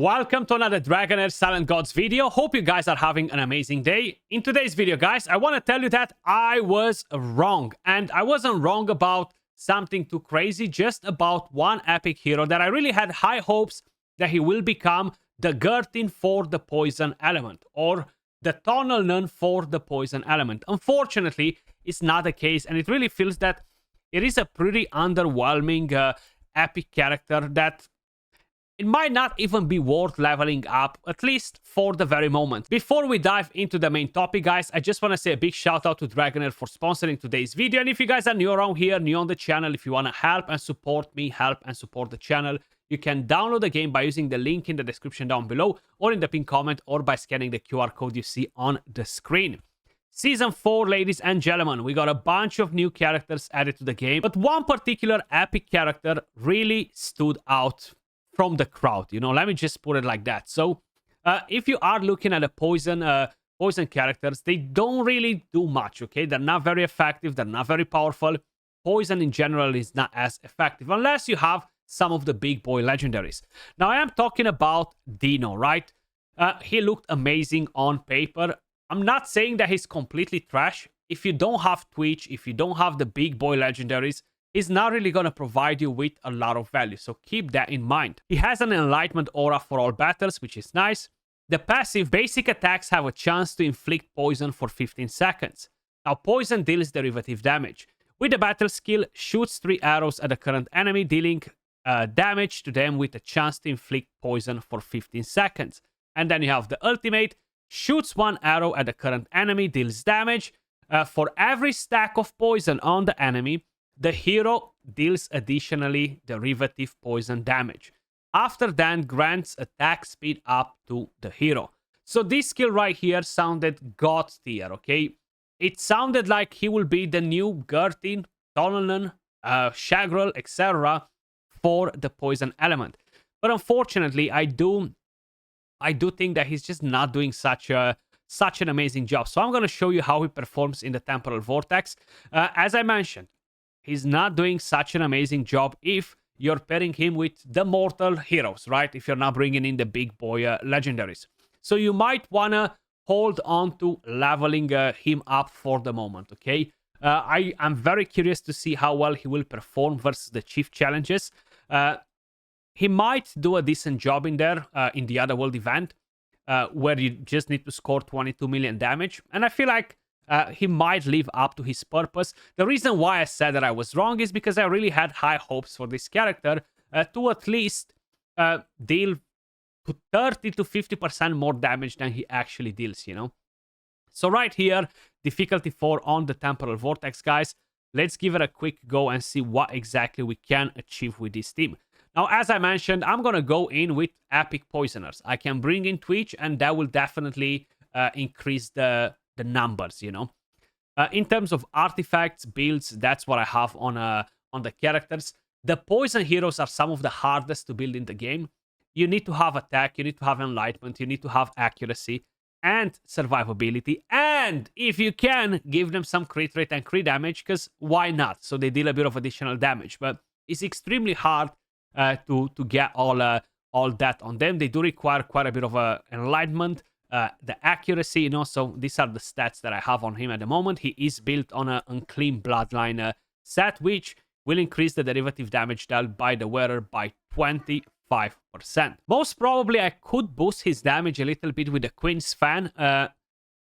Welcome to another Dragonheir Silent Gods video. Hope you guys are having an amazing day. In today's video, guys, I want to tell you that I was wrong. And I wasn't wrong about something too crazy, just about one epic hero that I really had high hopes that he will become the Gurtin for the poison element, or the Tunnel Nun for the poison element. Unfortunately, it's not the case, and it really feels that it is a pretty underwhelming epic character that it might not even be worth leveling up, at least for the very moment. Before we dive into the main topic, guys, I just want to say a big shout out to Dragonheir for sponsoring today's video. And if you guys are new around here, new on the channel, if you want to help and support me, help and support the channel, you can download the game by using the link in the description down below, or in the pinned comment, or by scanning the QR code you see on the screen. Season 4, ladies and gentlemen, we got a bunch of new characters added to the game, but one particular epic character really stood out from the crowd, you know. Let me just put it like that. So if you are looking at the poison characters, they don't really do much, okay? They're not very effective, they're not very powerful. Poison in general is not as effective unless you have some of the big boy legendaries. Now I am talking about Dino, right? He looked amazing on paper. I'm not saying that he's completely trash. If you don't have Twitch, if you don't have the big boy legendaries, he's not really going to provide you with a lot of value, so keep that in mind. He has an enlightenment aura for all battles, which is nice. The passive basic attacks have a chance to inflict poison for 15 seconds. Now, poison deals derivative damage. With the battle skill, shoots 3 arrows at the current enemy, dealing damage to them with a chance to inflict poison for 15 seconds. And then you have the ultimate, shoots 1 arrow at the current enemy, deals damage. For every stack of poison on the enemy, the hero deals additionally derivative poison damage. After that, grants attack speed up to the hero. So this skill right here sounded god tier, okay? It sounded like he will be the new Gurtin, Tunnel Nun, Shagrel, etc. for the poison element. But unfortunately, I do think that he's just not doing such an amazing job. So I'm going to show you how he performs in the Temporal Vortex. As I mentioned, he's not doing such an amazing job if you're pairing him with the mortal heroes, right? If you're not bringing in the big boy legendaries. So you might want to hold on to leveling him up for the moment, okay? I'm very curious to see how well he will perform versus the chief challenges. He might do a decent job in there, in the Otherworld event, where you just need to score 22 million damage. And I feel like he might live up to his purpose. The reason why I said that I was wrong is because I really had high hopes for this character to at least deal to 30 to 50% more damage than he actually deals, you know? So right here, difficulty 4 on the Temporal Vortex, guys. Let's give it a quick go and see what exactly we can achieve with this team. Now, as I mentioned, I'm going to go in with epic poisoners. I can bring in Twitch, and that will definitely increase the numbers, you know. In terms of artifacts, builds, that's what I have on the characters. The poison heroes are some of the hardest to build in the game. You need to have attack, you need to have enlightenment, you need to have accuracy and survivability, and if you can, give them some crit rate and crit damage, because why not? So they deal a bit of additional damage, but it's extremely hard to get all that on them. They do require quite a bit of enlightenment. The accuracy, you know, so these are the stats that I have on him at the moment. He is built on an unclean bloodline set, which will increase the derivative damage dealt by the wearer by 25%. Most probably I could boost his damage a little bit with the Queen's Fan.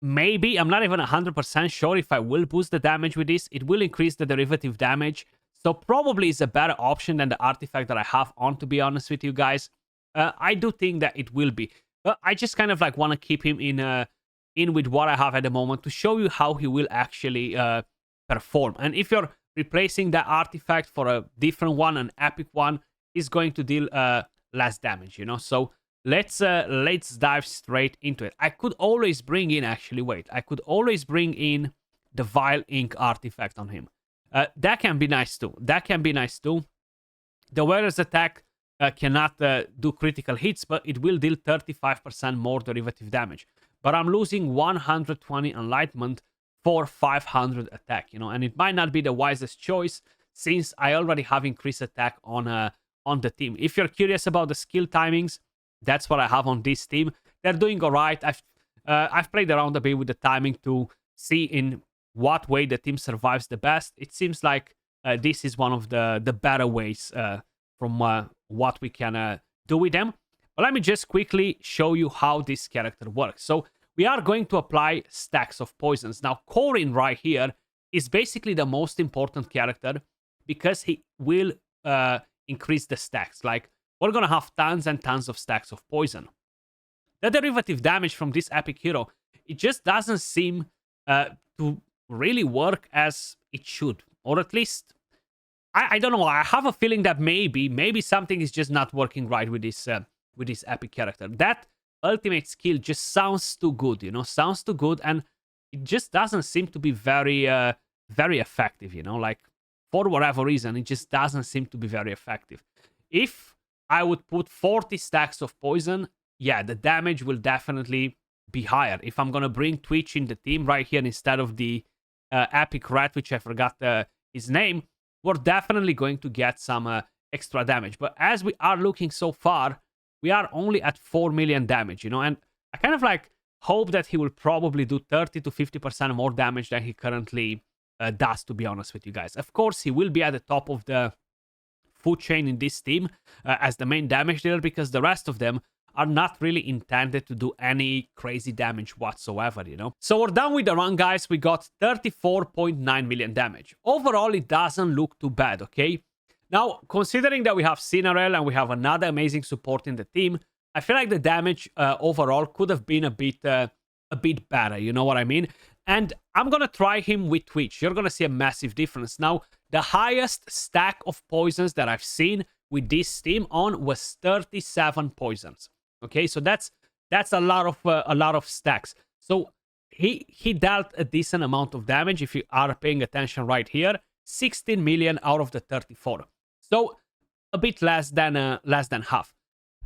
Maybe, I'm not even 100% sure if I will boost the damage with this. It will increase the derivative damage, so probably it's a better option than the artifact that I have on, to be honest with you guys. I do think that it will be. I just kind of like want to keep him in with what I have at the moment to show you how he will actually perform. And if you're replacing that artifact for a different one, an epic one, is going to deal less damage, you know. So let's dive straight into it. I could always bring in, actually, wait. I could always bring in the Vile Ink artifact on him. That can be nice too. The wearer's attack cannot do critical hits, but it will deal 35% more derivative damage. But I'm losing 120 enlightenment for 500 attack, you know, and it might not be the wisest choice since I already have increased attack on the team. If you're curious about the skill timings, That's what I have on this team. They're doing all right. I've played around a bit with the timing to see in what way the team survives the best. It seems like this is one of the better ways from what we can do with them. But let me just quickly show you how this character works. So we are going to apply stacks of poisons. Now, Corin right here is basically the most important character because he will increase the stacks. Like, we're going to have tons and tons of stacks of poison. The derivative damage from this epic hero, it just doesn't seem to really work as it should. Or at least, I don't know. I have a feeling that maybe something is just not working right with this epic character. That ultimate skill just sounds too good, you know, sounds too good, and it just doesn't seem to be very effective, you know, like for whatever reason, it just doesn't seem to be very effective. If I would put 40 stacks of poison, yeah, the damage will definitely be higher. If I'm gonna bring Twitch in the team right here instead of the epic rat, which I forgot his name, we're definitely going to get some extra damage. But as we are looking so far, we are only at 4 million damage, you know, and I kind of like hope that he will probably do 30 to 50% more damage than he currently does, to be honest with you guys. Of course, he will be at the top of the food chain in this team as the main damage dealer, because the rest of them are not really intended to do any crazy damage whatsoever, you know. So we're done with the run, guys. We got 34.9 million damage. Overall, it doesn't look too bad, okay? Now, considering that we have Cinerel and we have another amazing support in the team, I feel like the damage overall could have been a bit better, you know what I mean? And I'm gonna try him with Twitch. You're gonna see a massive difference. Now, the highest stack of poisons that I've seen with this team on was 37 poisons. Okay, so that's a lot of stacks. So he dealt a decent amount of damage if you are paying attention right here. 16 million out of the 34. So a bit less than half.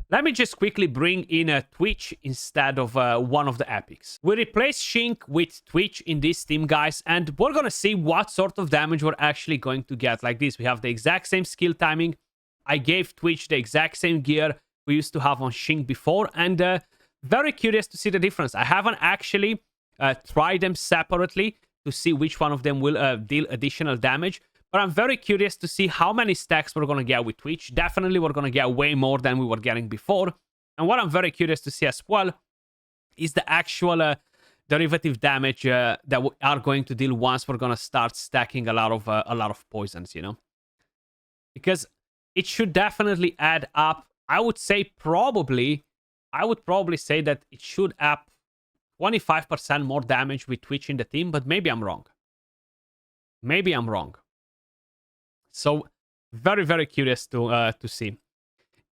Let me just quickly bring in a Twitch instead of one of the epics. We replace Shink with Twitch in this team, guys, and we're gonna see what sort of damage we're actually going to get. Like this, we have the exact same skill timing. I gave Twitch the exact same gear we used to have on Shink before, and very curious to see the difference. I haven't actually tried them separately to see which one of them will deal additional damage, but I'm very curious to see how many stacks we're going to get with Twitch. Definitely we're going to get way more than we were getting before. And what I'm very curious to see as well is the actual derivative damage that we are going to deal once we're going to start stacking a lot of poisons, you know? Because it should definitely add up. I would say probably say that it should add 25% more damage with Twitch in the team, but maybe I'm wrong. Maybe I'm wrong. So very, very curious to see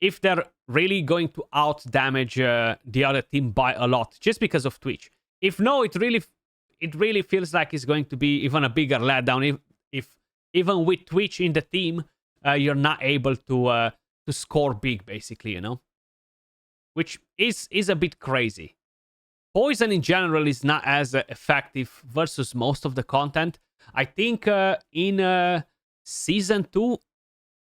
if they're really going to out damage the other team by a lot just because of Twitch. If no, it really feels like it's going to be even a bigger letdown if even with Twitch in the team you're not able to score big, basically, you know, which is a bit crazy. Poison in general is not as effective versus most of the content. I think in Season 2,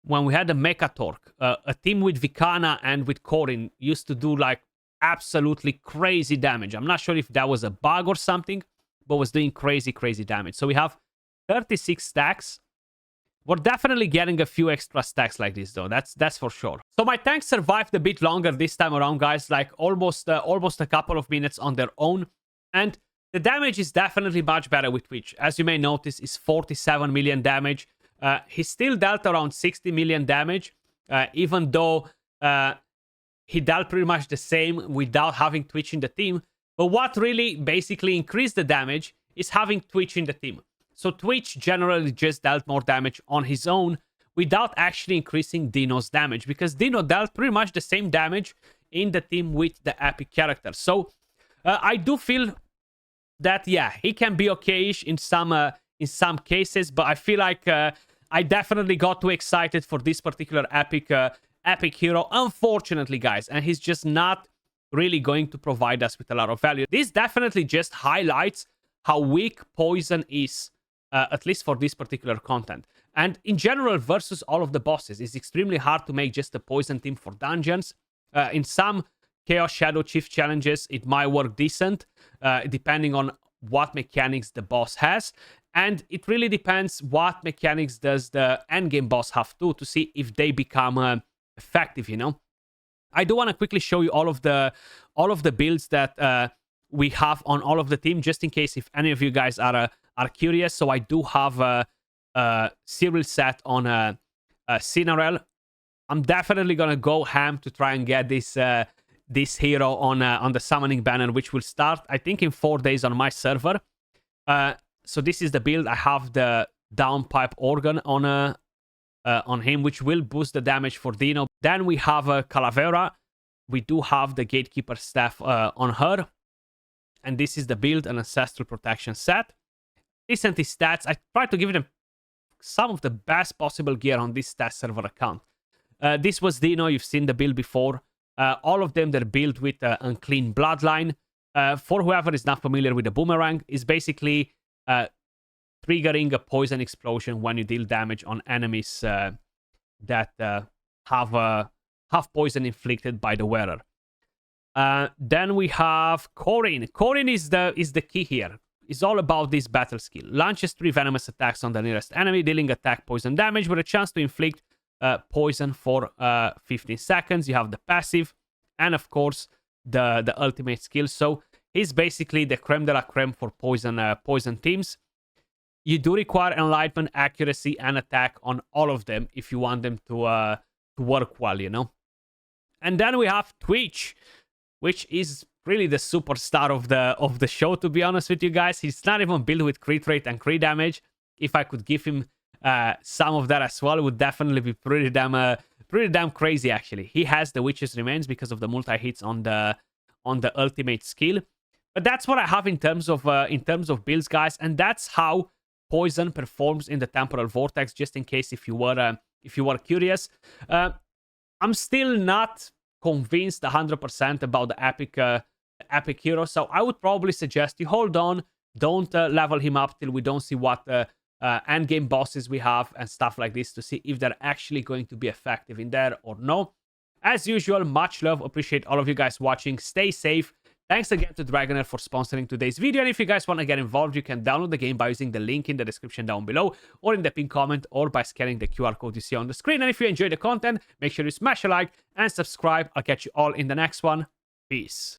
when we had the Mecha Torque, a team with Vikana and with Corin used to do like absolutely crazy damage. I'm not sure if that was a bug or something, but was doing crazy damage. So we have 36 stacks. We're definitely getting a few extra stacks like this, though. That's for sure. So my tanks survived a bit longer this time around, guys. Like almost a couple of minutes on their own. And the damage is definitely much better with Twitch. As you may notice, is 47 million damage. He still dealt around 60 million damage, even though he dealt pretty much the same without having Twitch in the team. But what really basically increased the damage is having Twitch in the team. So Twitch generally just dealt more damage on his own without actually increasing Dino's damage, because Dino dealt pretty much the same damage in the team with the epic character. So I do feel that, yeah, he can be okay-ish in some cases, but I feel like I definitely got too excited for this particular epic hero, unfortunately, guys, and he's just not really going to provide us with a lot of value. This definitely just highlights how weak Poison is, at least for this particular content. And in general, versus all of the bosses, it's extremely hard to make just a Poison team for dungeons. In some Chaos Shadow Chief challenges, it might work decent, depending on what mechanics the boss has. And it really depends what mechanics does the endgame boss have to see if they become effective, you know. I do want to quickly show you all of the builds that we have on all of the team, just in case if any of you guys are curious. So I do have a serial set on Cinarel. I'm definitely gonna go ham to try and get this hero on the summoning banner, which will start, I think, in 4 days on my server. So this is the build. I have the downpipe organ on him, which will boost the damage for Dino. Then we have Calavera. We do have the Gatekeeper staff on her. And this is the build, an Ancestral Protection set. Decent stats. I try to give them some of the best possible gear on this test server account. This was Dino. You've seen the build before. All of them, they're built with Unclean Bloodline. For whoever is not familiar with the Boomerang, is basically triggering a poison explosion when you deal damage on enemies that have poison inflicted by the wearer. Then we have Corin. Corin is the key here. It's all about this battle skill. Launches 3 venomous attacks on the nearest enemy, dealing attack poison damage with a chance to inflict poison for 15 seconds. You have the passive, and of course the ultimate skill. So he's basically the creme de la creme for poison teams. You do require enlightenment, accuracy, and attack on all of them if you want them to work well, you know. And then we have Twitch, which is really the superstar of the show, to be honest with you guys. He's not even built with crit rate and crit damage. If I could give him some of that as well, it would definitely be pretty damn crazy, actually. He has the Witch's Remains because of the multi-hits on the ultimate skill. But that's what I have in terms of builds, guys, and that's how poison performs in the Temporal Vortex, just in case if you were curious. I'm still not convinced 100% about the epic hero, so I would probably suggest you hold on, don't level him up till we don't see what end game bosses we have and stuff like this, to see if they're actually going to be effective in there or no. As usual, much love, appreciate all of you guys watching, stay safe. Thanks again to Dragonheir for sponsoring today's video, and if you guys want to get involved, you can download the game by using the link in the description down below, or in the pinned comment, or by scanning the QR code you see on the screen. And if you enjoy the content, make sure you smash a like and subscribe. I'll catch you all in the next one. Peace.